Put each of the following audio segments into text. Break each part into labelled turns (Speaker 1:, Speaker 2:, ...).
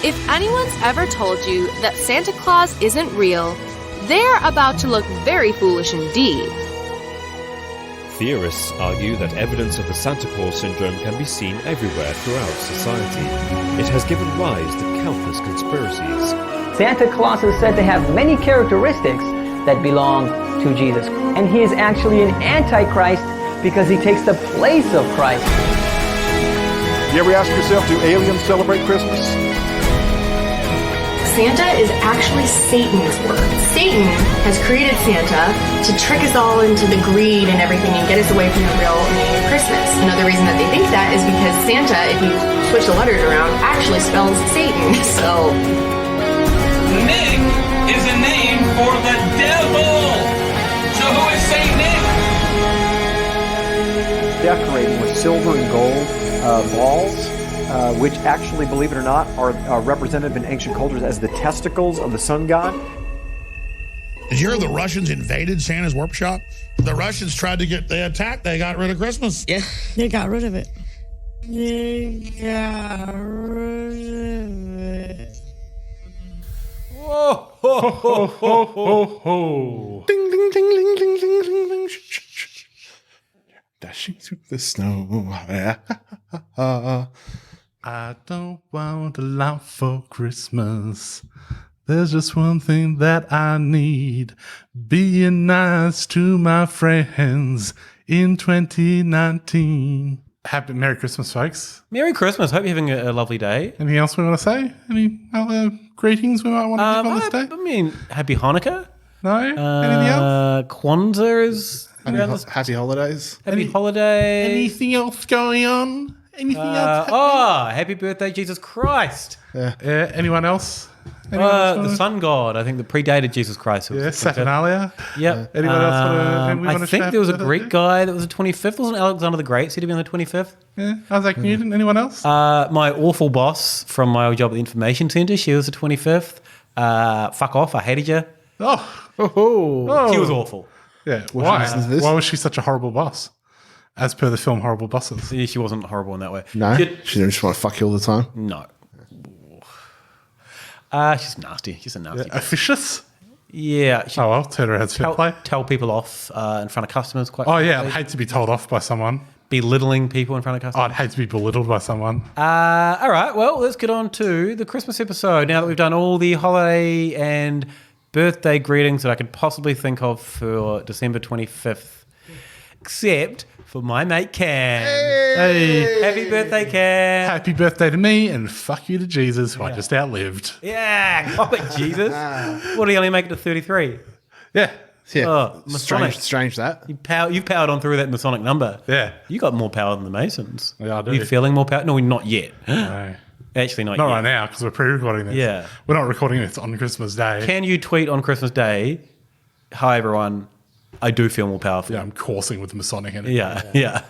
Speaker 1: If anyone's ever told you that Santa Claus isn't real, they're about to look very foolish indeed.
Speaker 2: Theorists argue that evidence of the Santa Claus syndrome can be seen everywhere throughout society. It has given rise to countless conspiracies.
Speaker 3: Santa Claus is said to have many characteristics that belong to Jesus. And he is actually an antichrist because he takes the place of Christ.
Speaker 4: You ever ask yourself, do aliens celebrate Christmas?
Speaker 5: Santa is actually Satan's work. Satan has created Santa to trick us all into the greed and everything and get us away from the real meaning of Christmas. Another reason that they think that is because Santa, if you switch the letters around, actually spells Satan. So
Speaker 6: Nick is a name for the devil. So who is Saint Nick?
Speaker 7: Decorating with silver and gold balls, which actually, believe it or not, are represented in ancient cultures as the testicles of the sun god.
Speaker 8: Did you hear the Russians invaded Santa's workshop? The Russians tried to they got rid of Christmas.
Speaker 9: Yeah, they got rid of it. They got rid of it.
Speaker 10: Whoa, ho, ho, ho, ho, ho. Ding, ding, ding, ding, ding, ding, ding, ding. Shh, shh, shh. Dashing through the snow. I don't want a lot for Christmas. There's just one thing that I need. Being nice to my friends in 2019. Happy Merry Christmas, folks.
Speaker 11: Merry Christmas. Hope you're having a lovely day.
Speaker 10: Anything else we want to say? Any other greetings we might want to give on this day?
Speaker 11: I mean, Happy Hanukkah.
Speaker 10: No? Anything else?
Speaker 11: Kwanzaa is
Speaker 10: Happy holidays.
Speaker 11: Happy holidays.
Speaker 10: Anything else going on? Anything else happening?
Speaker 11: Happy birthday, Jesus Christ.
Speaker 10: Yeah. Anyone else?
Speaker 11: The sun god, I think, that predated Jesus Christ.
Speaker 10: Saturnalia.
Speaker 11: Yep.
Speaker 10: Anyone else?
Speaker 11: I think there was a Greek guy that was the 25th. Wasn't Alexander the Great said to be on the 25th?
Speaker 10: Yeah. Isaac Newton. Anyone else?
Speaker 11: My awful boss from my old job at the information centre, she was the 25th. Fuck off, I hated you.
Speaker 10: Oh.
Speaker 11: She was awful.
Speaker 10: Yeah. Why? Why was she such a horrible boss? As per the film Horrible Bosses.
Speaker 11: Yeah, she wasn't horrible in that way.
Speaker 12: No? She didn't just want to fuck you all the time?
Speaker 11: No. She's nasty. She's a nasty.
Speaker 10: Yeah, officious?
Speaker 11: Yeah.
Speaker 10: I'll turn her head's fair play.
Speaker 11: Tell people off in front of customers. Quite
Speaker 10: I'd hate to be told off by someone.
Speaker 11: Belittling people in front of customers.
Speaker 10: I'd hate to be belittled by someone.
Speaker 11: All right, well, let's get on to the Christmas episode. Now that we've done all the holiday and birthday greetings that I could possibly think of for December 25th, except for my mate Cam.
Speaker 10: Hey.
Speaker 11: Happy birthday, Cam.
Speaker 10: Happy birthday to me and fuck you to Jesus, who I just outlived.
Speaker 11: Yeah, cop it, Jesus. What, do you only make it to 33?
Speaker 10: Yeah.
Speaker 11: Oh,
Speaker 12: strange that.
Speaker 11: You've powered on through that Masonic number.
Speaker 10: Yeah.
Speaker 11: You got more power than the Masons.
Speaker 10: Yeah, I do.
Speaker 11: Are you feeling more power? No, not yet.
Speaker 10: No.
Speaker 11: Actually, not yet.
Speaker 10: Not right now, because we're pre-recording this.
Speaker 11: Yeah.
Speaker 10: We're not recording this on Christmas Day.
Speaker 11: Can you tweet on Christmas Day, hi everyone, I do feel more powerful.
Speaker 10: Yeah, I'm coursing with Masonic energy.
Speaker 11: Yeah.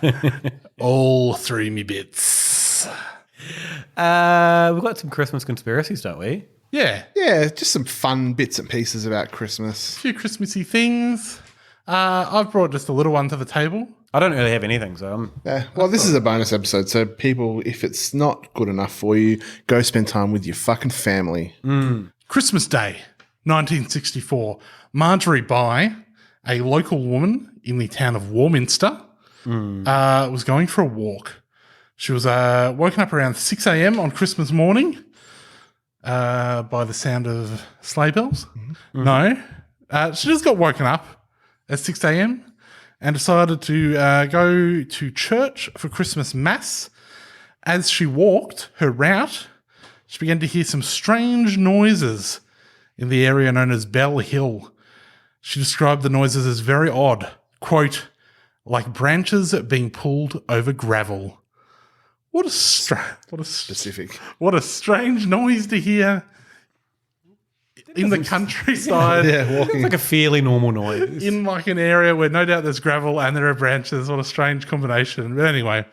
Speaker 10: All through me bits.
Speaker 11: We've got some Christmas conspiracies, don't we?
Speaker 10: Yeah.
Speaker 12: Yeah, just some fun bits and pieces about Christmas.
Speaker 10: A few Christmassy things. I've brought just a little one to the table.
Speaker 11: I don't really have anything, so
Speaker 12: Yeah. Well, this is a bonus episode, so people, if it's not good enough for you, go spend time with your fucking family.
Speaker 10: Christmas Day, 1964. Marjorie Bye, a local woman in the town of Warminster, was going for a walk. She was woken up around 6 a.m. on Christmas morning by the sound of sleigh bells. No. She just got woken up at 6 a.m. and decided to go to church for Christmas Mass. As she walked her route, she began to hear some strange noises in the area known as Bell Hill. She described the noises as very odd, quote, like branches being pulled over gravel. What a
Speaker 12: specific.
Speaker 10: What a strange noise to hear in the countryside.
Speaker 12: Yeah, walking.
Speaker 11: it's like a fairly normal noise.
Speaker 10: In like an area where no doubt there's gravel and there are branches. What a strange combination. But anyway,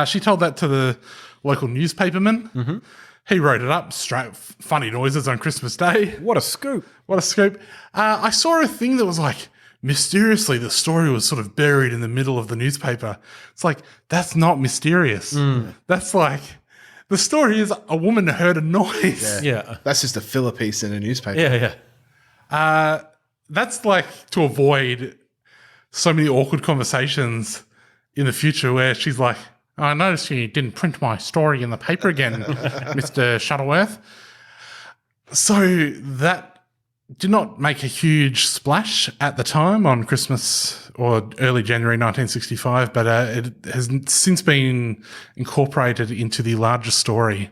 Speaker 10: she told that to the local newspaperman.
Speaker 11: Mm-hmm.
Speaker 10: He wrote it up. Funny noises on Christmas Day.
Speaker 11: What a scoop.
Speaker 10: What a scoop. I saw a thing that was like, mysteriously, the story was sort of buried in the middle of the newspaper. It's like, that's not mysterious. That's like, The story is a woman heard a noise.
Speaker 11: Yeah.
Speaker 12: That's just a filler piece in a newspaper.
Speaker 11: Yeah.
Speaker 10: That's like to avoid so many awkward conversations in the future where she's like, I noticed you didn't print my story in the paper again, Mr. Shuttleworth. So that did not make a huge splash at the time on Christmas or early January 1965, but it has since been incorporated into the larger story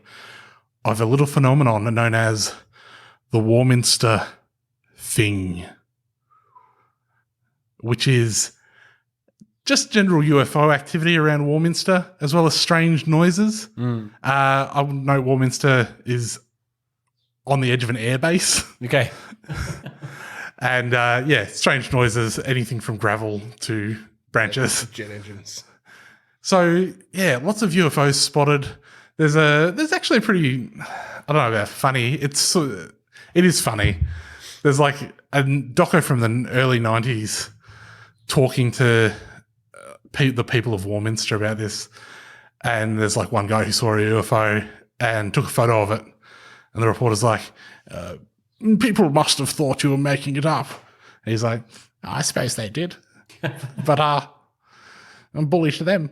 Speaker 10: of a little phenomenon known as the Warminster Thing, which is just general UFO activity around Warminster, as well as strange noises. I would note Warminster is on the edge of an airbase.
Speaker 11: Okay.
Speaker 10: And, strange noises, anything from gravel to branches.
Speaker 12: Jet engines.
Speaker 10: So, lots of UFOs spotted. There's actually a pretty, I don't know about funny. It is funny. There's like a doco from the early 90s talking to the people of Warminster about this. And there's like one guy who saw a UFO and took a photo of it. And the reporter's like, people must have thought you were making it up. And he's like, I suppose they did. But I'm bullish to them.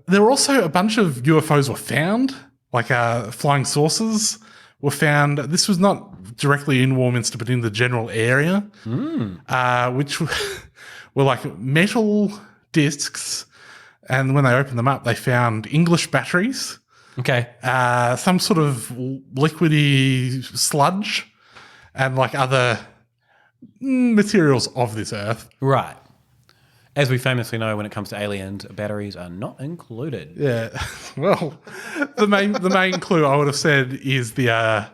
Speaker 10: There were also a bunch of UFOs were found, like flying saucers were found. This was not directly in Warminster, but in the general area, which were like metal discs. And when they opened them up, they found English batteries.
Speaker 11: Okay.
Speaker 10: Some sort of liquidy sludge and like other materials of this earth.
Speaker 11: Right. As we famously know, when it comes to aliens, batteries are not included.
Speaker 10: Yeah. Well, the main clue I would have said is that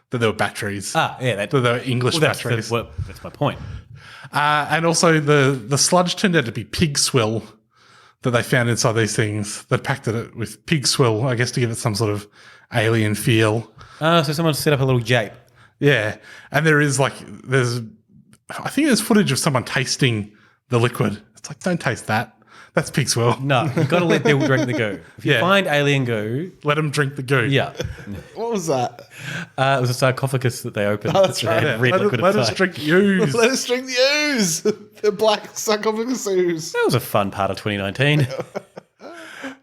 Speaker 10: there were batteries.
Speaker 11: That
Speaker 10: there were English batteries.
Speaker 11: That's my point.
Speaker 10: And also the sludge turned out to be pig swill that they found inside these things. They packed it with pig swill, I guess, to give it some sort of alien feel.
Speaker 11: So someone set up a little jape.
Speaker 10: Yeah. And I think there's footage of someone tasting the liquid. It's like, don't taste that. That's pig swill.
Speaker 11: No, you've got to let people drink the goo. If you find alien goo,
Speaker 10: let them drink the goo.
Speaker 11: Yeah.
Speaker 12: What was that?
Speaker 11: It was a sarcophagus that they opened.
Speaker 12: Oh, that's right.
Speaker 10: Let us drink the ooze.
Speaker 12: Let us drink the ooze. The black sarcophagus ooze.
Speaker 11: That was a fun part of 2019.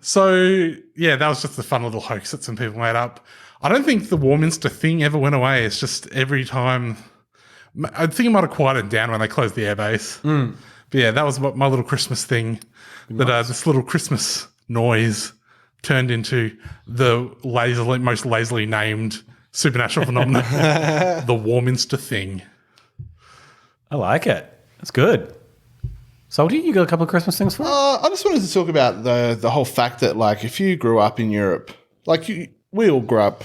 Speaker 10: So, that was just a fun little hoax that some people made up. I don't think the Warminster thing ever went away. It's just every time... I think it might have quieted down when they closed the airbase. But that was my little Christmas thing. That this little Christmas noise turned into the most lazily named supernatural phenomenon, the Warminster thing.
Speaker 11: I like it. That's good. Salty, you got a couple of Christmas things for us?
Speaker 12: I just wanted to talk about the whole fact that, like, if you grew up in Europe, like we all grew up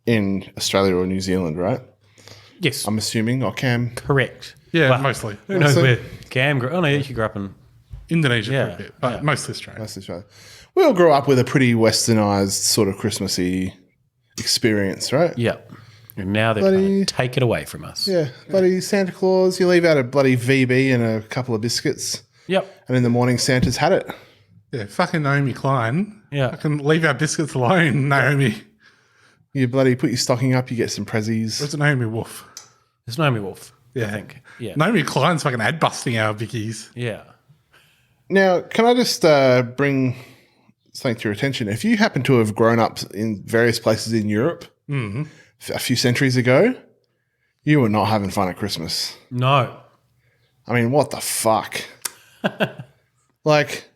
Speaker 12: in Australia or New Zealand, right?
Speaker 11: Yes.
Speaker 12: I'm assuming, or Cam?
Speaker 11: Correct.
Speaker 10: Yeah, mostly.
Speaker 11: Who knows where Cam grew up? Oh, no, you grew up in
Speaker 10: Indonesia for a bit, but mostly Australia.
Speaker 12: We all grew up with a pretty westernized sort of Christmassy experience, right?
Speaker 11: Yeah. And now they're trying to take it away from us.
Speaker 12: Yeah. Bloody Santa Claus, you leave out a bloody VB and a couple of biscuits.
Speaker 11: Yep.
Speaker 12: And in the morning, Santa's had it.
Speaker 10: Yeah, fucking Naomi Klein.
Speaker 11: Yeah.
Speaker 10: I can leave our biscuits alone, Naomi.
Speaker 12: You bloody put your stocking up, you get some prezzies.
Speaker 10: Where's Naomi Wolf?
Speaker 11: It's Naomi Wolf,
Speaker 10: I
Speaker 11: think. Yeah.
Speaker 10: Naomi Klein's fucking ad busting our Vickies.
Speaker 11: Yeah.
Speaker 12: Now, can I just bring something to your attention? If you happen to have grown up in various places in Europe a few centuries ago, you were not having fun at Christmas.
Speaker 11: No.
Speaker 12: I mean, what the fuck? Like,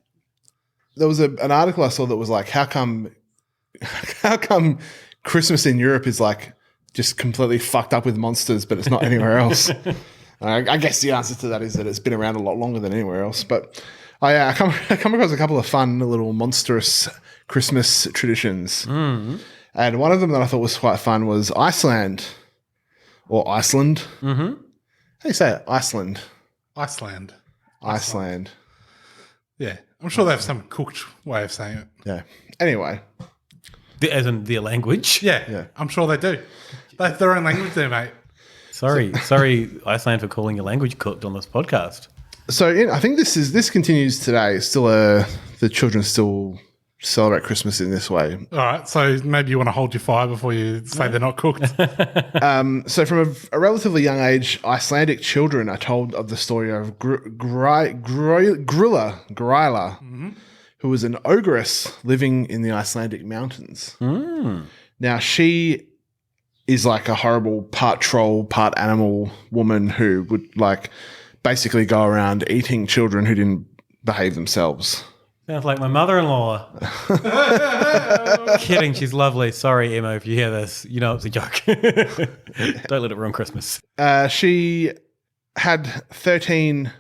Speaker 12: there was an article I saw that was like, how come Christmas in Europe is like just completely fucked up with monsters, but it's not anywhere else? I guess the answer to that is that it's been around a lot longer than anywhere else. But I come across a couple of fun little monstrous Christmas traditions. And one of them that I thought was quite fun was Iceland. Or Iceland. Mm-hmm. How do you say it? Iceland.
Speaker 10: Iceland. Yeah. I'm sure they have some cooked way of saying it.
Speaker 12: Yeah. Anyway.
Speaker 11: As in their language?
Speaker 10: Yeah. I'm sure they do. They have their own language there, mate.
Speaker 11: Sorry, Iceland, for calling your language cooked on this podcast.
Speaker 12: So I think this continues today. It's still the children still celebrate Christmas in this way.
Speaker 10: All right, so maybe you want to hold your fire before you say they're not cooked.
Speaker 12: So from a relatively young age, Icelandic children are told of the story of Grilla, who was an ogress living in the Icelandic mountains. Now, she is like a horrible part troll, part animal woman who would like basically go around eating children who didn't behave themselves.
Speaker 11: Sounds like my mother-in-law. Kidding, she's lovely. Sorry, Emma, if you hear this. You know it's a joke. Don't let it ruin Christmas.
Speaker 12: She had 13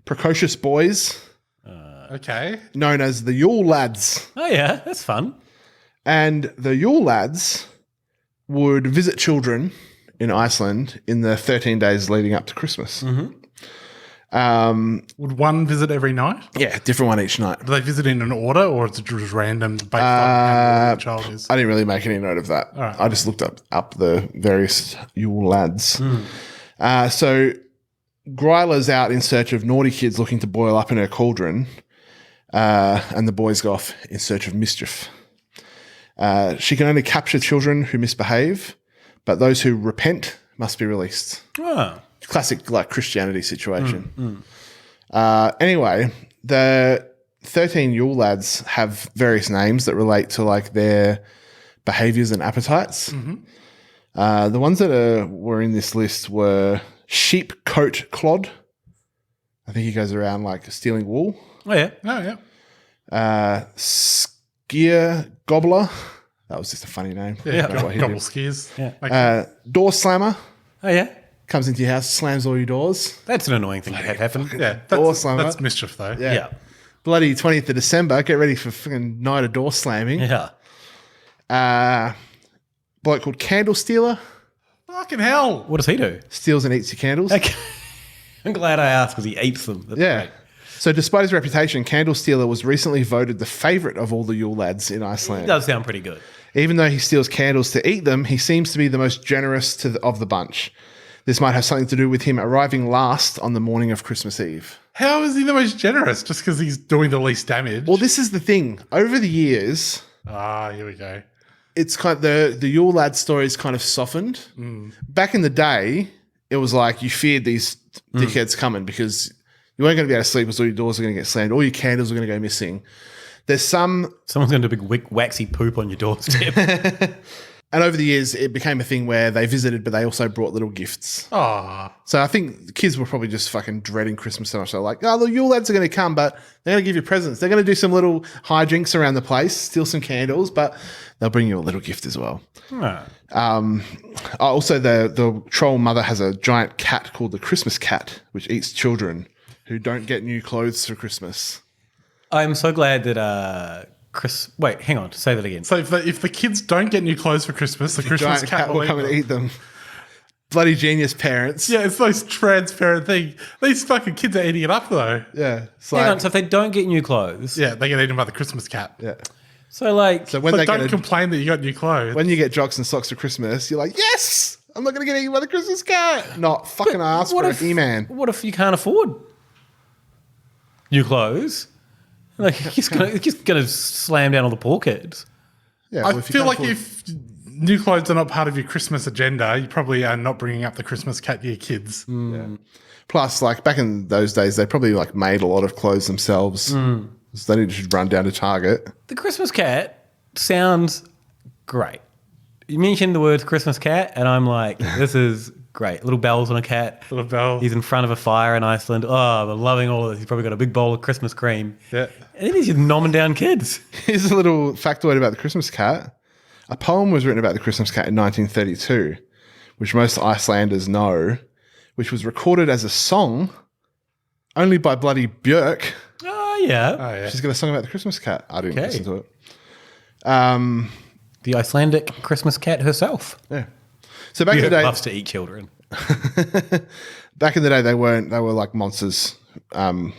Speaker 12: precocious boys.
Speaker 10: Okay.
Speaker 12: Known as the Yule Lads.
Speaker 11: Oh, yeah, that's fun.
Speaker 12: And the Yule Lads would visit children in Iceland in the 13 days leading up to Christmas.
Speaker 10: Would one visit every night?
Speaker 12: Yeah, different one each night.
Speaker 10: Do they visit in an order, or is it just random based on how old the child is?
Speaker 12: I didn't really make any note of that.
Speaker 10: All right.
Speaker 12: I just looked up the various Yule Lads. So Gryla's out in search of naughty kids looking to boil up in her cauldron, and the boys go off in search of mischief. She can only capture children who misbehave, but those who repent must be released.
Speaker 11: Oh.
Speaker 12: Classic like Christianity situation. Anyway, the 13 Yule Lads have various names that relate to like their behaviors and appetites. The ones that were in this list were Sheep Coat Clod. I think he goes around like stealing wool.
Speaker 11: Oh, yeah.
Speaker 10: Oh, yeah.
Speaker 12: Skier Gobbler. That was just a funny name.
Speaker 10: Yeah, gobble skiers.
Speaker 11: Yeah.
Speaker 12: Door Slammer.
Speaker 11: Oh, yeah.
Speaker 12: Comes into your house, slams all your doors.
Speaker 11: That's an annoying thing to have happen.
Speaker 10: Yeah,
Speaker 12: Door slammer.
Speaker 10: that's mischief, though.
Speaker 12: Yeah. Bloody 20th of December. Get ready for fucking night of door slamming.
Speaker 11: Yeah.
Speaker 12: Bloke called Candlestealer.
Speaker 10: Fucking hell.
Speaker 11: What does he do?
Speaker 12: Steals and eats your candles.
Speaker 11: Okay. I'm glad I asked because he eats them. That's
Speaker 12: Yeah.
Speaker 11: great.
Speaker 12: So despite his reputation, Candlestealer was recently voted the favourite of all the Yule Lads in Iceland.
Speaker 11: It does sound pretty good.
Speaker 12: Even though he steals candles to eat them, he seems to be the most generous of the bunch. This might have something to do with him arriving last on the morning of Christmas Eve.
Speaker 10: How is he the most generous? Just because he's doing the least damage?
Speaker 12: Well, this is the thing. Over the years...
Speaker 10: Here we go.
Speaker 12: It's kind of the Yule Lad story is kind of softened. Back in the day, it was like you feared these dickheads coming because you weren't going to be able to sleep because all your doors are going to get slammed. All your candles are going to go missing. There's someone's
Speaker 11: going to do a big waxy poop on your doorstep.
Speaker 12: And over the years, it became a thing where they visited, but they also brought little gifts.
Speaker 10: Oh.
Speaker 12: So I think the kids were probably just fucking dreading Christmas so much. They're like, oh, the Yule Lads are going to come, but they're going to give you presents. They're going to do some little hijinks around the place, steal some candles, but they'll bring you a little gift as well. Also, the troll mother has a giant cat called the Christmas cat, which eats children who don't get new clothes for Christmas.
Speaker 11: I'm so glad that wait, hang on. Say that again.
Speaker 10: So if the kids don't get new clothes for Christmas, the Christmas cat will
Speaker 12: come and eat them. Bloody genius parents.
Speaker 10: Yeah, it's those transparent thing. These fucking kids are eating it up though.
Speaker 12: Yeah.
Speaker 11: Hang on, so if they don't get new clothes.
Speaker 10: Yeah, they get eaten by the Christmas cat.
Speaker 12: Yeah.
Speaker 11: So like...
Speaker 12: So when they
Speaker 10: don't complain that you got new clothes.
Speaker 12: When you get jocks and socks for Christmas, you're like, yes! I'm not going to get eaten by the Christmas cat. Not fucking ask for a He-Man.
Speaker 11: What if you can't afford new clothes? Like, he's gonna slam down all the poor kids.
Speaker 12: Yeah,
Speaker 10: I feel like if new clothes are not part of your Christmas agenda, you probably are not bringing up the Christmas cat to your kids.
Speaker 12: Yeah. Plus, like back in those days, they probably like made a lot of clothes themselves. So they need to run down to Target.
Speaker 11: The Christmas cat sounds great. You mentioned the words Christmas cat, and I'm like, this is great. Little bells on a cat.
Speaker 10: Little bells.
Speaker 11: He's in front of a fire in Iceland. Oh, I'm loving all of this. He's probably got a big bowl of Christmas cream.
Speaker 10: Yeah.
Speaker 11: And then he's just nomming down kids.
Speaker 12: Here's a little factoid about the Christmas cat. A poem was written about the Christmas cat in 1932, which most Icelanders know, which was recorded as a song only by bloody Björk.
Speaker 11: Oh, yeah.
Speaker 12: She's got a song about the Christmas cat. I didn't listen to it.
Speaker 11: The Icelandic Christmas cat herself.
Speaker 12: Yeah. So back in the day,
Speaker 11: loves to eat children.
Speaker 12: Back in the day, they were like monsters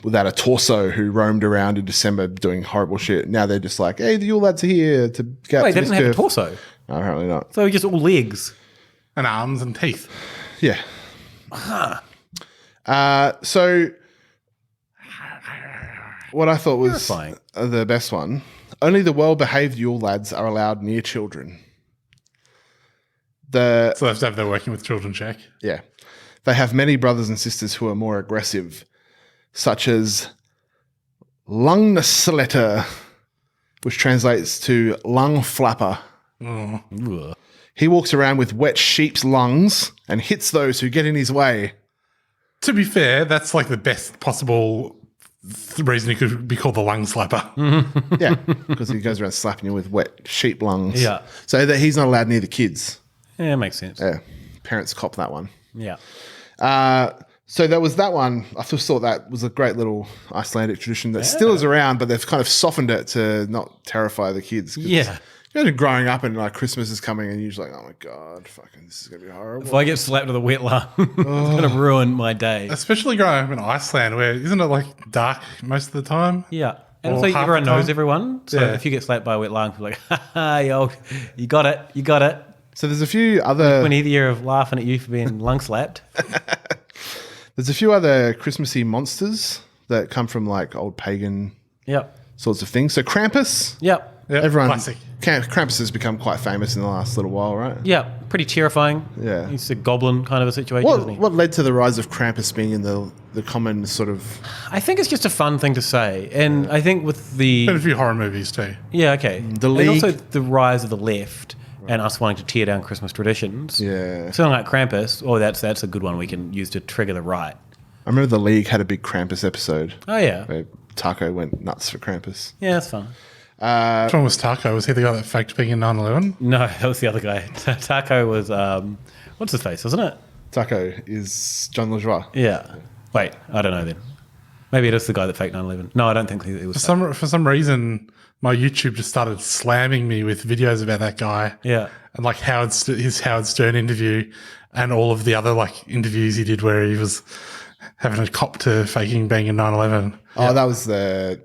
Speaker 12: without a torso who roamed around in December doing horrible shit. Now they're just like, hey, the Yule Lads are here to get.
Speaker 11: Wait, they didn't have a torso.
Speaker 12: No, apparently not.
Speaker 11: So just all legs
Speaker 10: and arms and teeth.
Speaker 12: Yeah.
Speaker 11: Huh.
Speaker 12: So what I thought was
Speaker 11: Terrifying.
Speaker 12: the best one. Only the well-behaved Yule lads are allowed near children.
Speaker 10: So they have to have their working with children check.
Speaker 12: Yeah. They have many brothers and sisters who are more aggressive, such as Lungnesletter, which translates to lung flapper.
Speaker 10: Oh.
Speaker 12: He walks around with wet sheep's lungs and hits those who get in his way.
Speaker 10: To be fair, that's like the best possible reason he could be called the lung slapper.
Speaker 12: Yeah, because he goes around slapping you with wet sheep lungs.
Speaker 11: Yeah.
Speaker 12: So that he's not allowed near the kids.
Speaker 11: Yeah, makes sense.
Speaker 12: Yeah. Parents cop that one.
Speaker 11: Yeah.
Speaker 12: So that was that one. I just thought that was a great little Icelandic tradition that still is around, but they've kind of softened it to not terrify the kids.
Speaker 11: Yeah.
Speaker 12: Imagine growing up and like Christmas is coming and you're just like, oh my God, fucking this is going to be horrible.
Speaker 11: If I get slapped with a wet lung, it's going to ruin my day.
Speaker 10: Especially growing up in Iceland, where isn't it like dark most of the time?
Speaker 11: Yeah. And
Speaker 10: Or
Speaker 11: also
Speaker 10: half
Speaker 11: everyone
Speaker 10: the time?
Speaker 11: knows everyone. So
Speaker 10: Yeah.
Speaker 11: if you get slapped by a wet lung, people are like, ha ha, yo, you got it. You got it.
Speaker 12: So there's a few other...
Speaker 11: When either year of laughing at you for being lung slapped.
Speaker 12: There's a few other Christmassy monsters that come from like old pagan sorts of things. So Krampus.
Speaker 11: Yep.
Speaker 12: Everyone,
Speaker 10: classic.
Speaker 12: Krampus has become quite famous in the last little while, right?
Speaker 11: Yeah. Pretty terrifying.
Speaker 12: Yeah.
Speaker 11: He's a goblin kind of a situation, isn't he?
Speaker 12: What led to the rise of Krampus being in the common sort of...
Speaker 11: I think it's just a fun thing to say. And I think with the...
Speaker 10: Been a few horror movies too.
Speaker 11: Yeah, okay.
Speaker 12: The League.
Speaker 11: And also the rise of the left and us wanting to tear down Christmas traditions.
Speaker 12: Yeah.
Speaker 11: Something like Krampus, that's a good one we can use to trigger the right.
Speaker 12: I remember the League had a big Krampus episode.
Speaker 11: Oh, yeah.
Speaker 12: Where Taco went nuts for Krampus.
Speaker 11: Yeah, that's fun.
Speaker 10: Which one was Taco? Was he the guy that faked being in 9/11?
Speaker 11: No, that was the other guy. Taco was, what's his face, wasn't it?
Speaker 12: Taco is John LaJoie.
Speaker 11: Yeah. Wait, I don't know then. Maybe it is the guy that faked 9/11. No, I don't think it was.
Speaker 10: For some reason, my YouTube just started slamming me with videos about that guy.
Speaker 11: Yeah.
Speaker 10: And like his Howard Stern interview and all of the other like interviews he did where he was having a cop to faking being in 9/11.
Speaker 12: Oh, that was the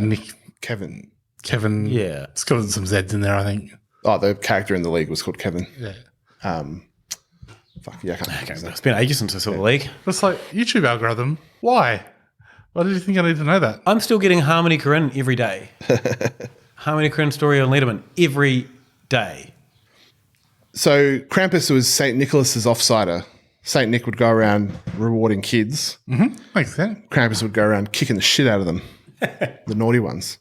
Speaker 10: Nick
Speaker 12: Kevin.
Speaker 10: Yeah. It's got some Zs in there, I think.
Speaker 12: Oh, the character in the League was called Kevin.
Speaker 10: Yeah.
Speaker 12: Fuck, yeah, I can't remember.
Speaker 11: It's been ages since I saw the League.
Speaker 10: It's like YouTube algorithm. Why? Why did you think I need to know that?
Speaker 11: I'm still getting Harmony Korine every day. Harmony Korine story on Letterman every day.
Speaker 12: So Krampus was St. Nicholas's offsider. St. Nick would go around rewarding kids.
Speaker 10: Mm-hmm. Makes sense.
Speaker 12: Krampus would go around kicking the shit out of them, the naughty ones.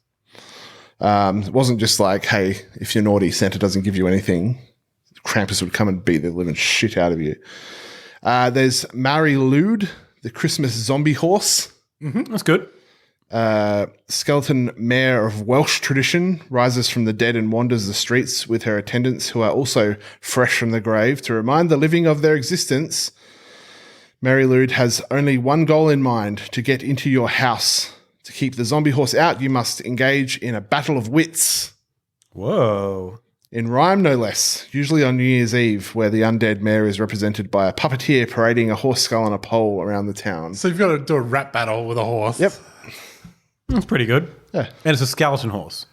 Speaker 12: It wasn't just like, hey, if you're naughty, Santa doesn't give you anything. Krampus would come and beat the living shit out of you. There's Mary Lude, the Christmas zombie horse.
Speaker 11: Mm-hmm. That's good.
Speaker 12: Skeleton mare of Welsh tradition rises from the dead and wanders the streets with her attendants who are also fresh from the grave to remind the living of their existence. Mary Lude has only one goal in mind: to get into your house. To keep the zombie horse out, you must engage in a battle of wits.
Speaker 11: Whoa.
Speaker 12: In rhyme, no less, usually on New Year's Eve, where the undead mare is represented by a puppeteer parading a horse skull on a pole around the town.
Speaker 10: So you've got to do a rap battle with a horse.
Speaker 12: Yep.
Speaker 11: That's pretty good.
Speaker 12: Yeah.
Speaker 11: And it's a skeleton horse.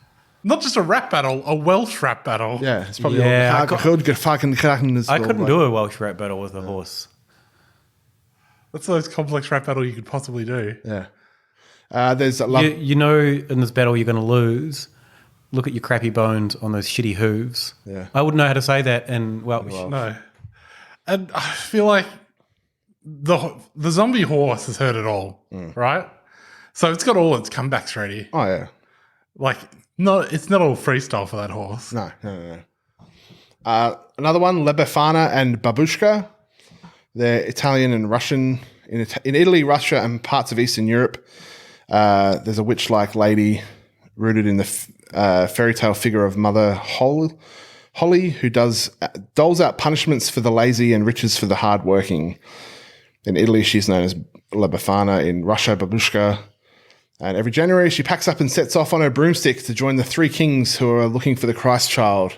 Speaker 10: Not just a rap battle, a Welsh rap battle.
Speaker 12: Yeah, it's probably
Speaker 11: Yeah,
Speaker 12: I
Speaker 11: couldn't do a Welsh rap battle with a horse.
Speaker 10: That's the most complex rap battle you could possibly do.
Speaker 12: Yeah. There's a love.
Speaker 11: You know in this battle you're going to lose. Look at your crappy bones on those shitty hooves.
Speaker 12: Yeah.
Speaker 11: I wouldn't know how to say that in Welsh.
Speaker 10: No. And I feel like the zombie horse has heard it all, right? So it's got all its comebacks ready.
Speaker 12: Oh, yeah.
Speaker 10: Like, it's not all freestyle for that horse.
Speaker 12: No. Another one, La Befana and Babushka. They're Italian and Russian. In Italy, Russia, and parts of Eastern Europe, there's a witch-like lady rooted in the fairy tale figure of Mother Holly, who doles out punishments for the lazy and riches for the hardworking. In Italy, she's known as La Befana. In Russia, Babushka. And every January, she packs up and sets off on her broomstick to join the three kings who are looking for the Christ child.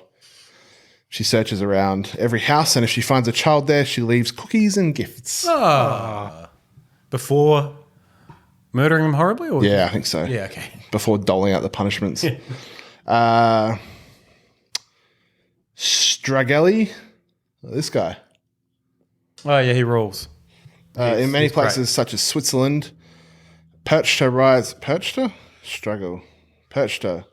Speaker 12: She searches around every house, and if she finds a child there, she leaves cookies and gifts.
Speaker 11: Before murdering them horribly? Or
Speaker 12: Yeah, I think so.
Speaker 11: Yeah, okay.
Speaker 12: Before doling out the punishments. Stragelli, this guy.
Speaker 11: Oh, yeah, he rules.
Speaker 12: In many
Speaker 11: he's great.
Speaker 12: places such as Switzerland, Perchta rides. Perchta? Struggle. Perchta.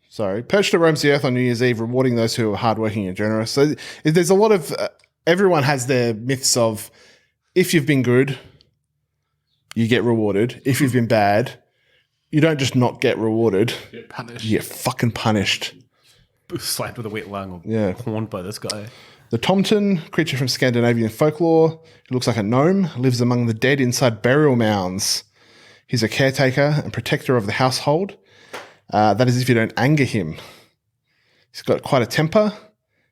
Speaker 12: Sorry. Perchta roams the earth on New Year's Eve, rewarding those who are hardworking and generous. So there's a lot of... everyone has their myths of if you've been good, you get rewarded. If you've been bad, you don't just not get rewarded.
Speaker 10: You get punished.
Speaker 12: You get fucking punished.
Speaker 11: Slapped with a wet lung or horned by this guy.
Speaker 12: The Tomten, creature from Scandinavian folklore, who looks like a gnome, lives among the dead inside burial mounds. He's a caretaker and protector of the household. That is if you don't anger him. He's got quite a temper,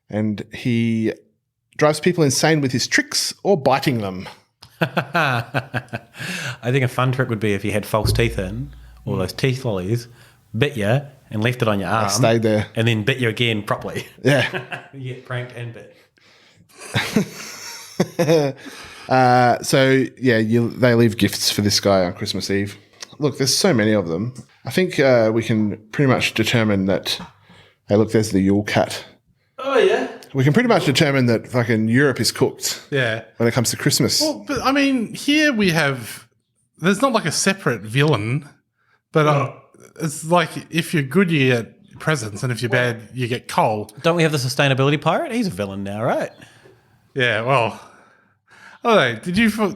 Speaker 12: and he drives people insane with his tricks or biting them.
Speaker 11: I think a fun trick would be if you had false teeth in, all those teeth lollies, bit you and left it on your arm.
Speaker 12: Stayed there.
Speaker 11: And then bit you again properly.
Speaker 12: Yeah.
Speaker 11: You get pranked and bit.
Speaker 12: They leave gifts for this guy on Christmas Eve. Look, there's so many of them. I think we can pretty much determine that. Hey, look, there's the Yule cat.
Speaker 10: Oh, yeah.
Speaker 12: We can pretty much determine that fucking Europe is cooked.
Speaker 10: Yeah.
Speaker 12: When it comes to Christmas.
Speaker 10: Well, but I mean, here we have. There's not like a separate villain, but it's like if you're good, you get presents, and if you're bad, you get coal.
Speaker 11: Don't we have the sustainability pirate? He's a villain now, right?
Speaker 10: Yeah. Well, I don't know.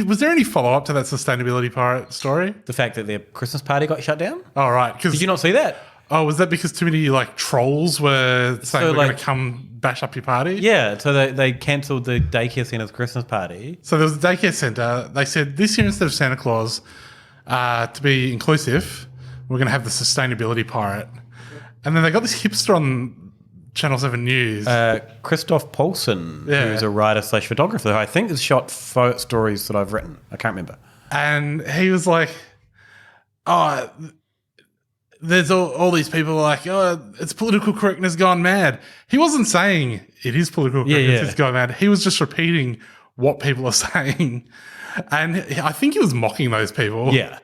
Speaker 10: Was there any follow up to that sustainability pirate story?
Speaker 11: The fact that their Christmas party got shut down.
Speaker 10: Oh, right.
Speaker 11: Did you not see that?
Speaker 10: Oh, was that because too many like trolls were saying we're going to come bash up your party?
Speaker 11: Yeah, so they cancelled the daycare centre's Christmas party.
Speaker 10: So there was a daycare centre. They said this year instead of Santa Claus, to be inclusive, we're going to have the sustainability pirate. And then they got this hipster on Channel 7 News.
Speaker 11: Christoph Poulsen, who's a writer/photographer, who I think has shot stories that I've written. I can't remember.
Speaker 10: And he was like, oh... There's all these people like, oh, it's political correctness gone mad. He wasn't saying it is political correctness gone mad. He was just repeating what people are saying. And I think he was mocking those people.
Speaker 11: Yeah.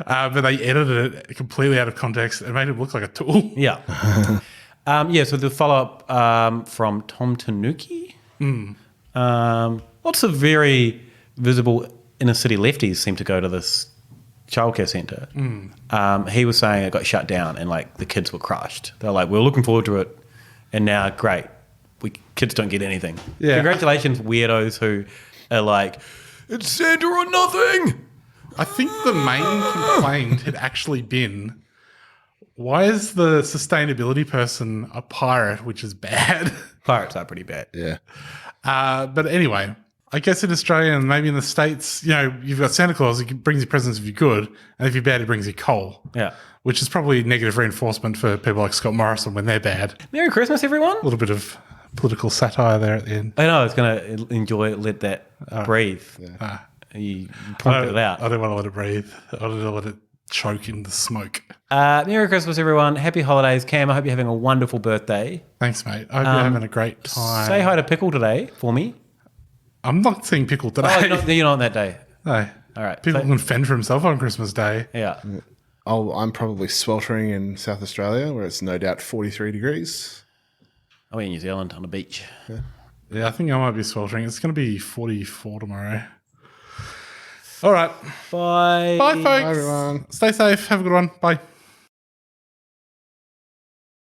Speaker 10: But they edited it completely out of context and made him look like a tool.
Speaker 11: Yeah. So the follow-up from Tom Tanuki. Lots of very visible inner-city lefties seem to go to this childcare centre. He was saying it got shut down and like the kids were crushed. They're like, we're looking forward to it, and now great, kids don't get anything.
Speaker 10: Yeah.
Speaker 11: Congratulations, weirdos who are like, it's Santa or nothing.
Speaker 10: I think the main complaint had actually been, why is the sustainability person a pirate, which is bad?
Speaker 11: Pirates are pretty bad.
Speaker 12: Yeah.
Speaker 10: But anyway, I guess in Australia and maybe in the States, you've got Santa Claus, he brings you presents if you're good, and if you're bad, he brings you coal.
Speaker 11: Yeah.
Speaker 10: Which is probably negative reinforcement for people like Scott Morrison when they're bad.
Speaker 11: Merry Christmas, everyone.
Speaker 10: A little bit of political satire there at the end.
Speaker 11: I know, I was going to enjoy it, let that breathe.
Speaker 10: Yeah.
Speaker 11: You pointed it out.
Speaker 10: I don't want to let it breathe. I don't want to let it choke in the smoke.
Speaker 11: Merry Christmas, everyone. Happy holidays. Cam, I hope you're having a wonderful birthday.
Speaker 10: Thanks, mate. I hope you're having a great time.
Speaker 11: Say hi to Pickle today for me.
Speaker 10: I'm not seeing Pickle today.
Speaker 11: Oh, you're not on that day.
Speaker 10: No.
Speaker 11: All right.
Speaker 10: People can fend for himself on Christmas Day.
Speaker 11: Yeah.
Speaker 12: I'm probably sweltering in South Australia, where it's no doubt 43 degrees.
Speaker 11: I'm in New Zealand on the beach.
Speaker 10: Yeah, I think I might be sweltering. It's going to be 44 tomorrow. All right.
Speaker 11: Bye.
Speaker 10: Bye, folks.
Speaker 12: Bye, everyone.
Speaker 10: Stay safe. Have a good one. Bye.